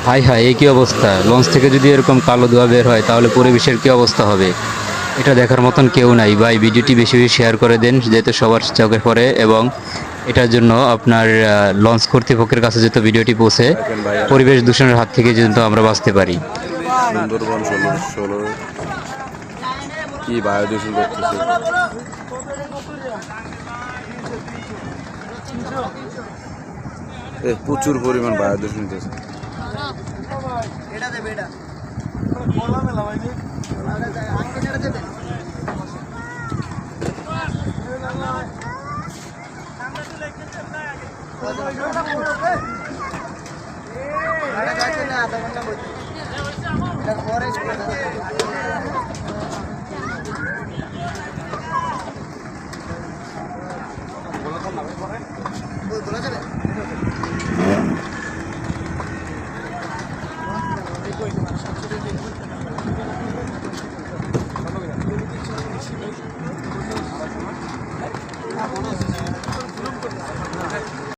High high, এই কী অবস্থা! Launch থেকে যদি এরকম কালো ধোঁয়া বের হয় তাহলে পরিবেশের কী অবস্থা হবে! এটা দেখার মতন কেউ নাই ভাই। ভিডিওটি বেশি বেশি শেয়ার করে দেন যাতে সবার চোখে পড়ে, এবং এটার জন্য আপনার লঞ্চ কর্তৃপক্ষের কাছে যত ভিডিওটি পৌঁছে, দেখেন ভাইয়া, পরিবেশ দূষণের হাত থেকে যেন আমরা বাঁচতে পারি। সুন্দরবন ১৬ কি বায়ু দূষণ করতেছে। প্রচুর পরিমাণ বায়ু দূষণ হইতেছে।